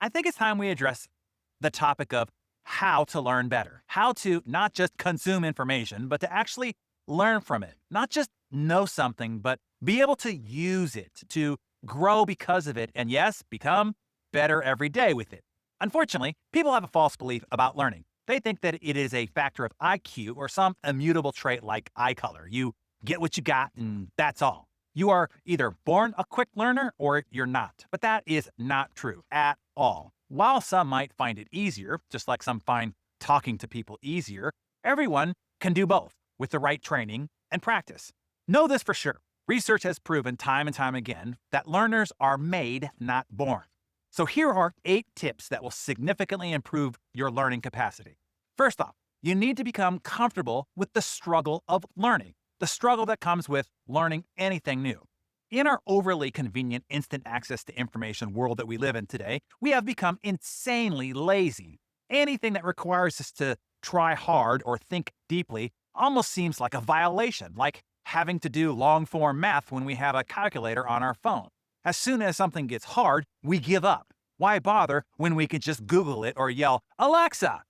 I think it's time we address the topic of how to learn better, how to not just consume information, but to actually learn from it, not just know something, but be able to use it to grow because of it. And yes, become better every day with it. Unfortunately, people have a false belief about learning. They think that it is a factor of IQ or some immutable trait like eye color. You get what you got and that's all. You are either born a quick learner or you're not. But that is not true at all. While some might find it easier, just like some find talking to people easier, everyone can do both with the right training and practice. Know this for sure. Research has proven time and time again that learners are made, not born. So here are 8 tips that will significantly improve your learning capacity. First off, you need to become comfortable with the struggle of learning, the struggle that comes with learning anything new. In our overly convenient instant access to information world that we live in today, we have become insanely lazy. Anything that requires us to try hard or think deeply almost seems like a violation, like having to do long-form math when we have a calculator on our phone. As soon as something gets hard, we give up. Why bother when we can just Google it or yell, "Alexa"?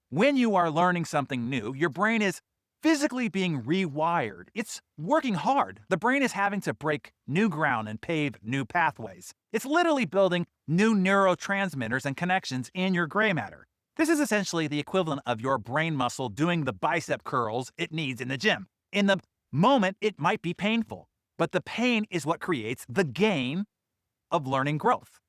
When you are learning something new, your brain is physically being rewired. It's working hard. The brain is having to break new ground and pave new pathways. It's literally building new neurotransmitters and connections in your gray matter. This is essentially the equivalent of your brain muscle doing the bicep curls it needs in the gym. In the moment, it might be painful, but the pain is what creates the gain of learning growth.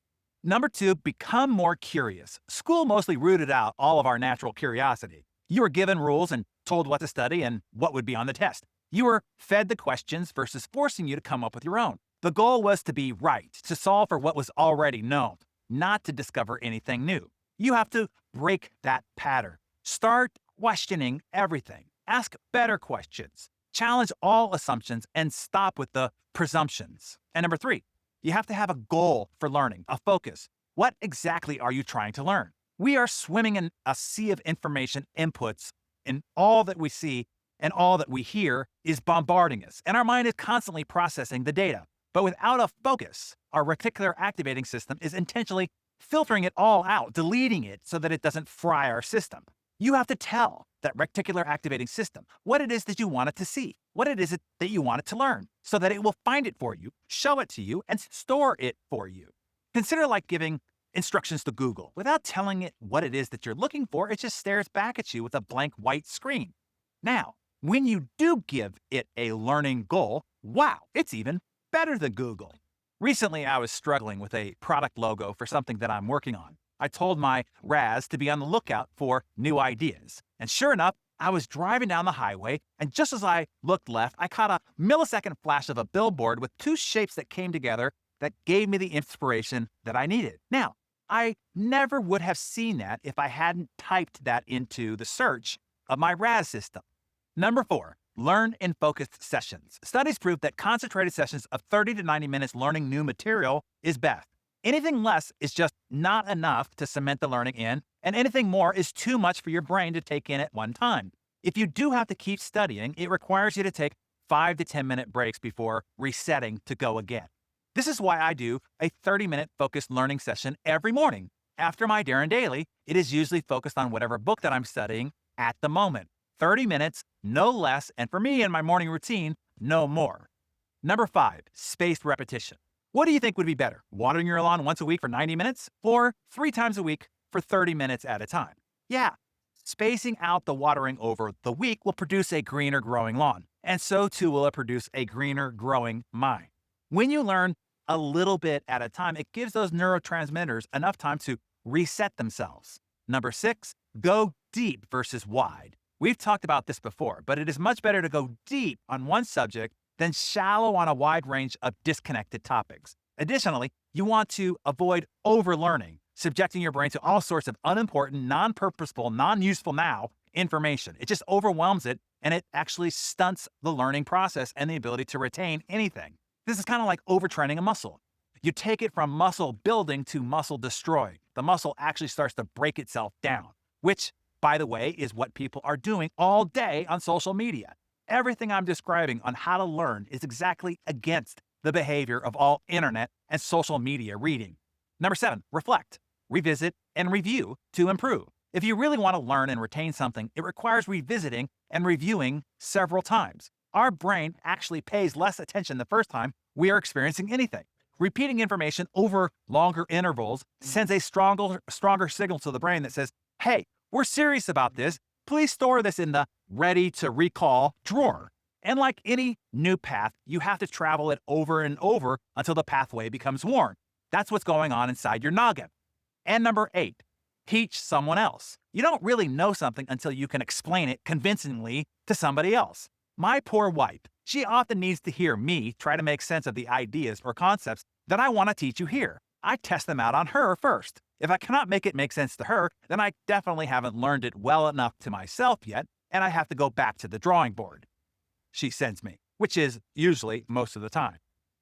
Number 2, become more curious. School mostly rooted out all of our natural curiosity. You were given rules and told what to study and what would be on the test. You were fed the questions versus forcing you to come up with your own. The goal was to be right, to solve for what was already known, not to discover anything new. You have to break that pattern. Start questioning everything. Ask better questions. Challenge all assumptions and stop with the presumptions. And number 3, you have to have a goal for learning, a focus. What exactly are you trying to learn? We are swimming in a sea of information inputs, and all that we see and all that we hear is bombarding us, and our mind is constantly processing the data. But without a focus, our reticular activating system is intentionally filtering it all out, deleting it so that it doesn't fry our system. You have to tell that reticular activating system what it is that you want it to see, what it is that you want it to learn, so that it will find it for you, show it to you, and store it for you. Consider like giving instructions to Google. Without telling it what it is that you're looking for, it just stares back at you with a blank white screen. Now, when you do give it a learning goal, wow, it's even better than Google. Recently, I was struggling with a product logo for something that I'm working on. I told my Raz to be on the lookout for new ideas. And sure enough, I was driving down the highway, and just as I looked left, I caught a millisecond flash of a billboard with 2 shapes that came together that gave me the inspiration that I needed. Now, I never would have seen that if I hadn't typed that into the search of my Raz system. Number 4, learn in focused sessions. Studies prove that concentrated sessions of 30 to 90 minutes learning new material is best. Anything less is just not enough to cement the learning in, and anything more is too much for your brain to take in at one time. If you do have to keep studying, it requires you to take 5 to 10-minute breaks before resetting to go again. This is why I do a 30-minute focused learning session every morning. After my Darren Daily, it is usually focused on whatever book that I'm studying at the moment. 30 minutes, no less, and for me in my morning routine, no more. Number 5, spaced repetition. What do you think would be better, watering your lawn once a week for 90 minutes or 3 times a week for 30 minutes at a time? Yeah, spacing out the watering over the week will produce a greener growing lawn, and so too will it produce a greener growing mind. When you learn a little bit at a time, it gives those neurotransmitters enough time to reset themselves. Number 6, go deep versus wide. We've talked about this before, but it is much better to go deep on one subject than shallow on a wide range of disconnected topics. Additionally, you want to avoid overlearning, subjecting your brain to all sorts of unimportant, non-purposeful, non-useful now information. It just overwhelms it, and it actually stunts the learning process and the ability to retain anything. This is kind of like overtraining a muscle. You take it from muscle building to muscle destroying. The muscle actually starts to break itself down, which, by the way, is what people are doing all day on social media. Everything I'm describing on how to learn is exactly against the behavior of all internet and social media reading. Number 7, reflect. revisit, and review to improve. If you really want to learn and retain something, it requires revisiting and reviewing several times. Our brain actually pays less attention the first time we are experiencing anything. Repeating information over longer intervals sends a stronger signal to the brain that says, hey, we're serious about this. Please store this in the ready to recall drawer. And like any new path, you have to travel it over and over until the pathway becomes worn. That's what's going on inside your noggin. And number 8, teach someone else. You don't really know something until you can explain it convincingly to somebody else. My poor wife, she often needs to hear me try to make sense of the ideas or concepts that I want to teach you here. I test them out on her first. If I cannot make it make sense to her, then I definitely haven't learned it well enough to myself yet, and I have to go back to the drawing board. She sends me, which is usually most of the time.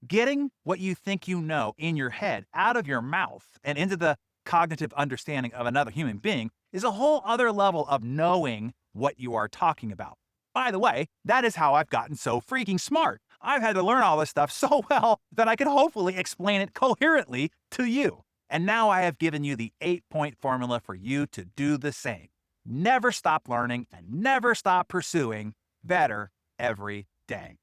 Getting what you think you know in your head out of your mouth and into the cognitive understanding of another human being is a whole other level of knowing what you are talking about. By the way, that is how I've gotten so freaking smart. I've had to learn all this stuff so well that I can hopefully explain it coherently to you. And now I have given you the 8-point formula for you to do the same. Never stop learning and never stop pursuing better every day.